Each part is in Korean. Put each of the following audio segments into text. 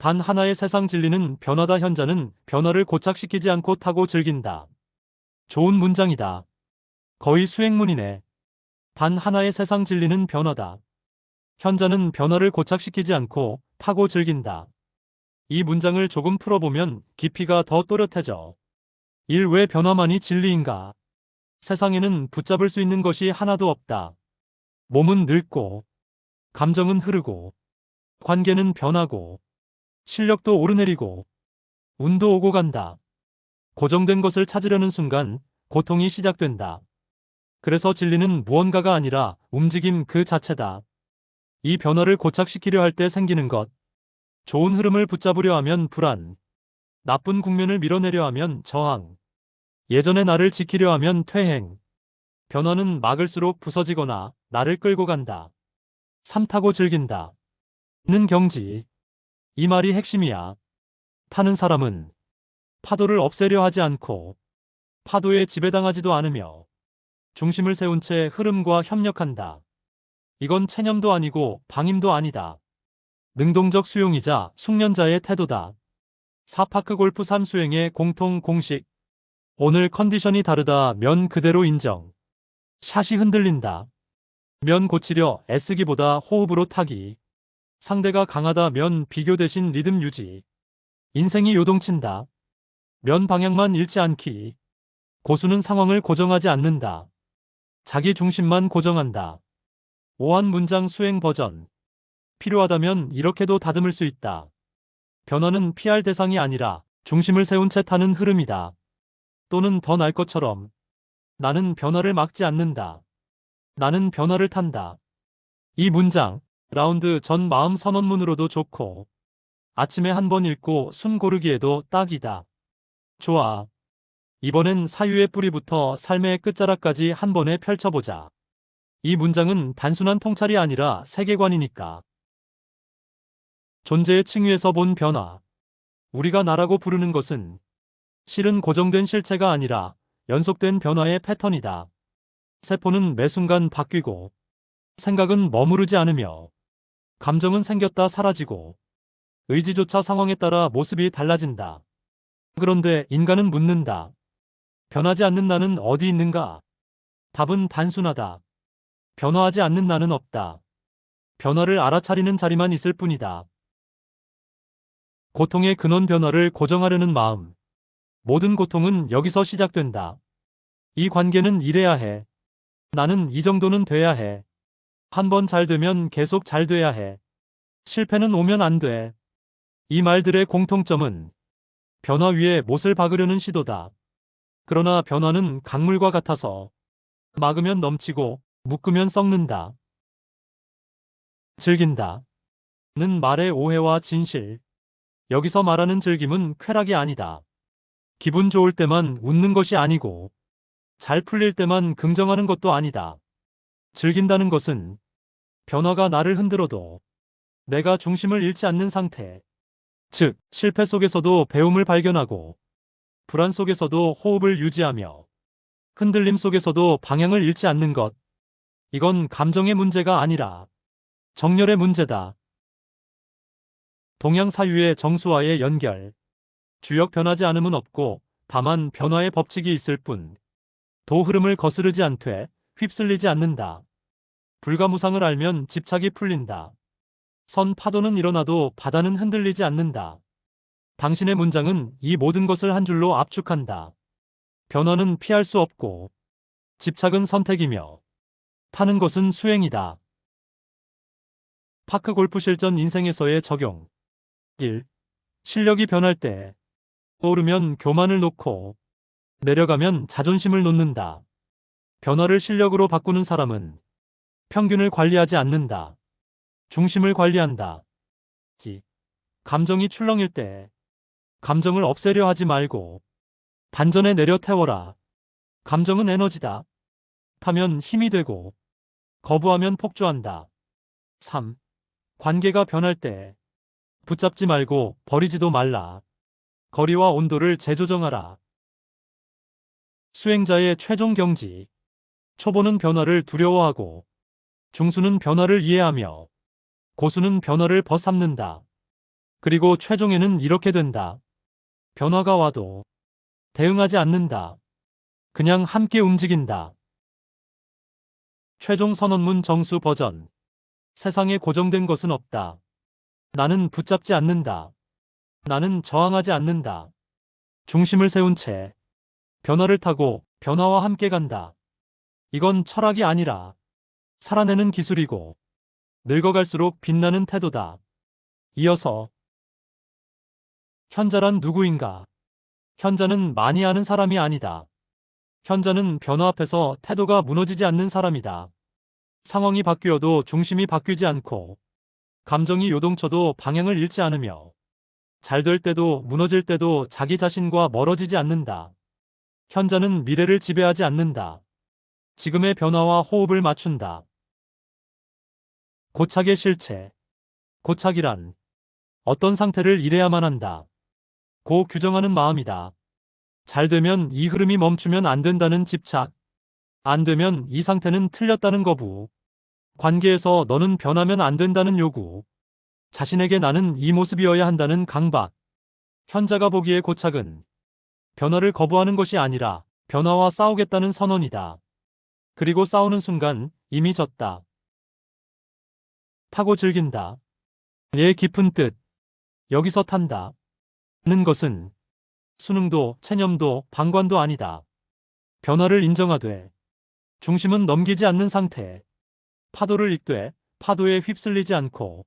단 하나의 세상 진리는 변화다. 현자는 변화를 고착시키지 않고 타고 즐긴다. 좋은 문장이다. 거의 수행문이네. 단 하나의 세상 진리는 변화다. 현자는 변화를 고착시키지 않고 타고 즐긴다. 이 문장을 조금 풀어보면 깊이가 더 또렷해져. 왜 변화만이 진리인가? 세상에는 붙잡을 수 있는 것이 하나도 없다. 몸은 늙고, 감정은 흐르고, 관계는 변하고, 실력도 오르내리고, 운도 오고 간다. 고정된 것을 찾으려는 순간 고통이 시작된다. 그래서 진리는 무언가가 아니라 움직임 그 자체다. 이 변화를 고착시키려 할 때 생기는 것. 좋은 흐름을 붙잡으려 하면 불안. 나쁜 국면을 밀어내려 하면 저항. 예전의 나를 지키려 하면 퇴행. 변화는 막을수록 부서지거나 나를 끌고 간다. 삶 타고 즐긴다. 는 경지. 이 말이 핵심이야. 타는 사람은 파도를 없애려 하지 않고 파도에 지배당하지도 않으며 중심을 세운 채 흐름과 협력한다. 이건 체념도 아니고 방임도 아니다. 능동적 수용이자 숙련자의 태도다. 4파크 골프 3수행의 공통 공식. 오늘 컨디션이 다르다 면 그대로 인정. 샷이 흔들린다. 면 고치려 애쓰기보다 호흡으로 타기. 상대가 강하다 면 비교 대신 리듬 유지. 인생이 요동친다. 면 방향만 잃지 않기. 고수는 상황을 고정하지 않는다. 자기 중심만 고정한다. 오한 문장 수행 버전. 필요하다면 이렇게도 다듬을 수 있다. 변화는 피할 대상이 아니라 중심을 세운 채 타는 흐름이다. 또는 더 날 것처럼. 나는 변화를 막지 않는다. 나는 변화를 탄다. 이 문장, 라운드 전 마음 선언문으로도 좋고, 아침에 한 번 읽고 숨 고르기에도 딱이다. 좋아. 이번엔 사유의 뿌리부터 삶의 끝자락까지 한 번에 펼쳐보자. 이 문장은 단순한 통찰이 아니라 세계관이니까. 존재의 층위에서 본 변화. 우리가 나라고 부르는 것은 실은 고정된 실체가 아니라 연속된 변화의 패턴이다. 세포는 매 순간 바뀌고, 생각은 머무르지 않으며, 감정은 생겼다 사라지고, 의지조차 상황에 따라 모습이 달라진다. 그런데 인간은 묻는다. 변하지 않는 나는 어디 있는가? 답은 단순하다. 변화하지 않는 나는 없다. 변화를 알아차리는 자리만 있을 뿐이다. 고통의 근원 변화를 고정하려는 마음. 모든 고통은 여기서 시작된다. 이 관계는 이래야 해. 나는 이 정도는 돼야 해. 한 번 잘 되면 계속 잘 돼야 해. 실패는 오면 안 돼. 이 말들의 공통점은 변화 위에 못을 박으려는 시도다. 그러나 변화는 강물과 같아서 막으면 넘치고 묶으면 썩는다. 즐긴다. 는 말의 오해와 진실. 여기서 말하는 즐김은 쾌락이 아니다. 기분 좋을 때만 웃는 것이 아니고 잘 풀릴 때만 긍정하는 것도 아니다. 즐긴다는 것은 변화가 나를 흔들어도 내가 중심을 잃지 않는 상태. 즉, 실패 속에서도 배움을 발견하고 불안 속에서도 호흡을 유지하며 흔들림 속에서도 방향을 잃지 않는 것. 이건 감정의 문제가 아니라 정열의 문제다. 동양 사유의 정수와의 연결. 주역 변하지 않음은 없고 다만 변화의 법칙이 있을 뿐. 도 흐름을 거스르지 않되 휩쓸리지 않는다. 불가무상을 알면 집착이 풀린다. 선 파도는 일어나도 바다는 흔들리지 않는다. 당신의 문장은 이 모든 것을 한 줄로 압축한다. 변화는 피할 수 없고 집착은 선택이며 타는 것은 수행이다. 파크 골프 실전 인생에서의 적용. 1. 실력이 변할 때 오르면 교만을 놓고 내려가면 자존심을 놓는다. 변화를 실력으로 바꾸는 사람은 평균을 관리하지 않는다. 중심을 관리한다. 2. 감정이 출렁일 때 감정을 없애려 하지 말고 단전에 내려 태워라. 감정은 에너지다. 타면 힘이 되고 거부하면 폭주한다. 3. 관계가 변할 때 붙잡지 말고 버리지도 말라. 거리와 온도를 재조정하라. 수행자의 최종 경지. 초보는 변화를 두려워하고 중수는 변화를 이해하며 고수는 변화를 벗삼는다. 그리고 최종에는 이렇게 된다. 변화가 와도 대응하지 않는다. 그냥 함께 움직인다. 최종 선언문 정수 버전. 세상에 고정된 것은 없다. 나는 붙잡지 않는다. 나는 저항하지 않는다. 중심을 세운 채 변화를 타고 변화와 함께 간다. 이건 철학이 아니라 살아내는 기술이고 늙어갈수록 빛나는 태도다. 이어서 현자란 누구인가? 현자는 많이 아는 사람이 아니다. 현자는 변화 앞에서 태도가 무너지지 않는 사람이다. 상황이 바뀌어도 중심이 바뀌지 않고 감정이 요동쳐도 방향을 잃지 않으며 잘 될 때도 무너질 때도 자기 자신과 멀어지지 않는다. 현자는 미래를 지배하지 않는다. 지금의 변화와 호흡을 맞춘다. 고착의 실체. 고착이란 어떤 상태를 이래야만 한다. 고 규정하는 마음이다. 잘 되면 이 흐름이 멈추면 안 된다는 집착. 안 되면 이 상태는 틀렸다는 거부. 관계에서 너는 변하면 안 된다는 요구. 자신에게 나는 이 모습이어야 한다는 강박. 현자가 보기에 고착은 변화를 거부하는 것이 아니라 변화와 싸우겠다는 선언이다. 그리고 싸우는 순간 이미 졌다. 타고 즐긴다. 의 깊은 뜻. 여기서 탄다. 는 것은 수능도 체념도 방관도 아니다. 변화를 인정하되 중심은 넘기지 않는 상태. 파도를 읽되 파도에 휩쓸리지 않고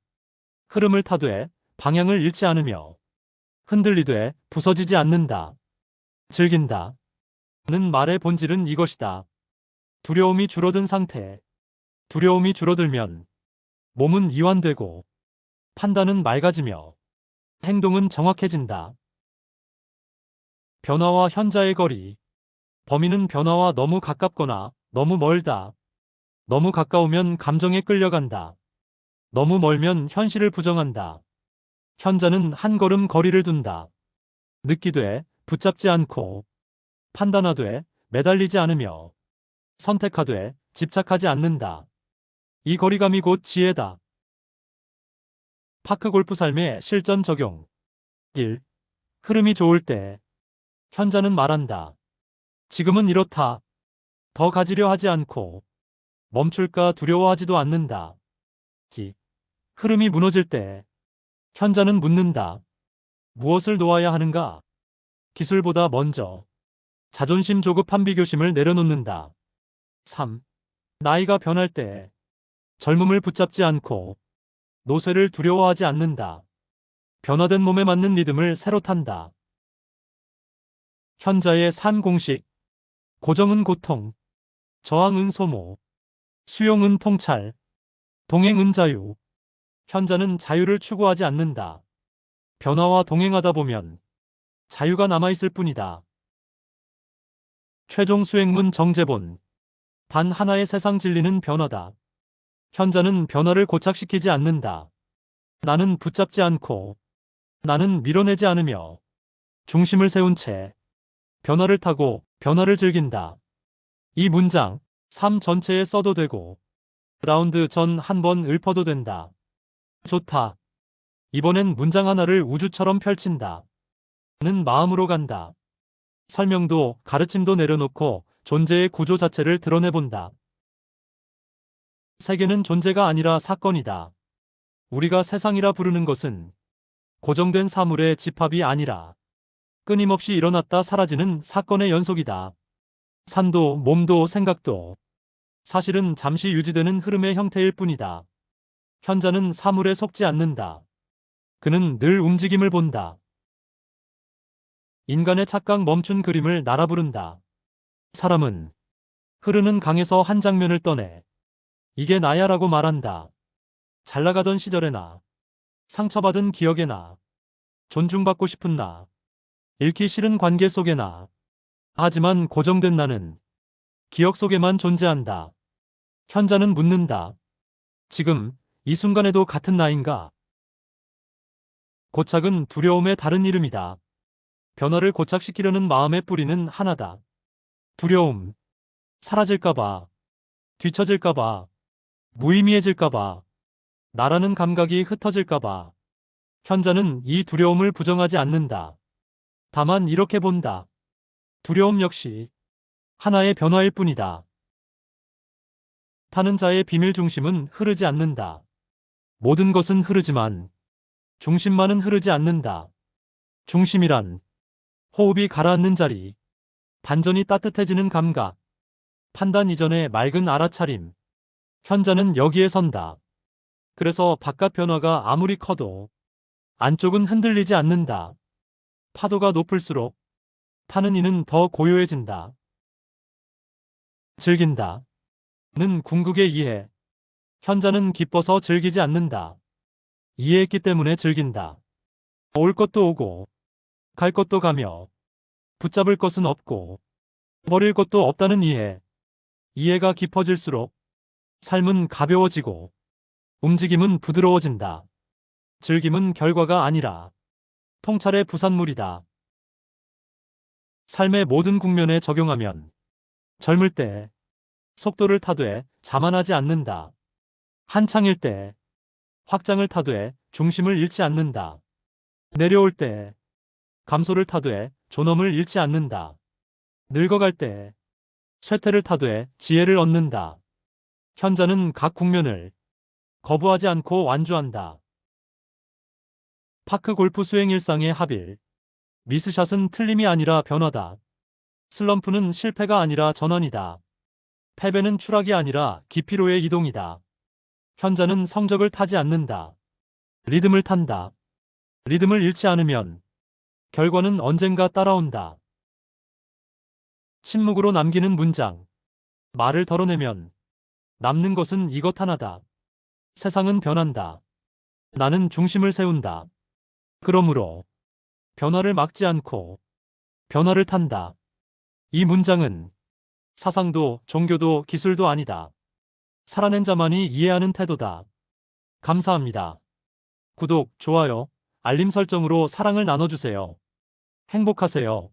흐름을 타되 방향을 잃지 않으며 흔들리되 부서지지 않는다. 즐긴다. 는 말의 본질은 이것이다. 두려움이 줄어든 상태. 두려움이 줄어들면 몸은 이완되고 판단은 맑아지며 행동은 정확해진다. 변화와 현자의 거리. 범인은 변화와 너무 가깝거나 너무 멀다. 너무 가까우면 감정에 끌려간다. 너무 멀면 현실을 부정한다. 현자는 한 걸음 거리를 둔다. 느끼되 붙잡지 않고 판단하되 매달리지 않으며 선택하되 집착하지 않는다. 이 거리감이 곧 지혜다. 파크 골프 삶의 실전 적용. 1. 흐름이 좋을 때 현자는 말한다. 지금은 이렇다. 더 가지려 하지 않고 멈출까 두려워하지도 않는다. 2. 흐름이 무너질 때 현자는 묻는다. 무엇을 놓아야 하는가? 기술보다 먼저 자존심 조급한 비교심을 내려놓는다. 3. 나이가 변할 때 젊음을 붙잡지 않고 노쇠를 두려워하지 않는다. 변화된 몸에 맞는 리듬을 새로 탄다. 현자의 삶 공식. 고정은 고통, 저항은 소모, 수용은 통찰, 동행은 자유. 현자는 자유를 추구하지 않는다. 변화와 동행하다 보면 자유가 남아있을 뿐이다. 최종 수행문 정제본. 단 하나의 세상 진리는 변화다. 현자는 변화를 고착시키지 않는다. 나는 붙잡지 않고 나는 밀어내지 않으며 중심을 세운 채 변화를 타고 변화를 즐긴다. 이 문장 삶 전체에 써도 되고 라운드 전 한 번 읊어도 된다. 좋다. 이번엔 문장 하나를 우주처럼 펼친다. 는 마음으로 간다. 설명도 가르침도 내려놓고 존재의 구조 자체를 드러내본다. 세계는 존재가 아니라 사건이다. 우리가 세상이라 부르는 것은 고정된 사물의 집합이 아니라 끊임없이 일어났다 사라지는 사건의 연속이다. 산도, 몸도, 생각도 사실은 잠시 유지되는 흐름의 형태일 뿐이다. 현자는 사물에 속지 않는다. 그는 늘 움직임을 본다. 인간의 착각 멈춘 그림을 날아 부른다. 사람은 흐르는 강에서 한 장면을 떠내 이게 나야 라고 말한다. 잘나가던 시절의 나, 상처받은 기억의 나, 존중받고 싶은 나, 잃기 싫은 관계 속의 나. 하지만 고정된 나는 기억 속에만 존재한다. 현자는 묻는다. 지금 이 순간에도 같은 나인가? 고착은 두려움의 다른 이름이다. 변화를 고착시키려는 마음의 뿌리는 하나다. 두려움. 사라질까봐, 뒤처질까봐, 무의미해질까봐, 나라는 감각이 흩어질까봐. 현자는 이 두려움을 부정하지 않는다. 다만 이렇게 본다. 두려움 역시 하나의 변화일 뿐이다. 타는 자의 비밀 중심은 흐르지 않는다. 모든 것은 흐르지만 중심만은 흐르지 않는다. 중심이란 호흡이 가라앉는 자리, 단전이 따뜻해지는 감각, 판단 이전의 맑은 알아차림. 현자는 여기에 선다. 그래서 바깥 변화가 아무리 커도 안쪽은 흔들리지 않는다. 파도가 높을수록 타는 이는 더 고요해진다. 즐긴다. 는 궁극의 이해. 현자는 기뻐서 즐기지 않는다. 이해했기 때문에 즐긴다. 올 것도 오고 갈 것도 가며 붙잡을 것은 없고 버릴 것도 없다는 이해. 이해가 깊어질수록 삶은 가벼워지고 움직임은 부드러워진다. 즐김은 결과가 아니라 통찰의 부산물이다. 삶의 모든 국면에 적용하면 젊을 때 속도를 타되 자만하지 않는다. 한창일 때 확장을 타되 중심을 잃지 않는다. 내려올 때 감소를 타되 존엄을 잃지 않는다. 늙어갈 때 쇠퇴를 타되 지혜를 얻는다. 현자는 각 국면을 거부하지 않고 완주한다. 파크 골프 스윙 일상의 합일. 미스샷은 틀림이 아니라 변화다. 슬럼프는 실패가 아니라 전환이다. 패배는 추락이 아니라 기피로의 이동이다. 현자는 성적을 타지 않는다. 리듬을 탄다. 리듬을 잃지 않으면 결과는 언젠가 따라온다. 침묵으로 남기는 문장. 말을 덜어내면 남는 것은 이것 하나다. 세상은 변한다. 나는 중심을 세운다. 그러므로 변화를 막지 않고 변화를 탄다. 이 문장은 사상도 종교도 기술도 아니다. 살아낸 자만이 이해하는 태도다. 감사합니다. 구독, 좋아요, 알림 설정으로 사랑을 나눠주세요. 행복하세요.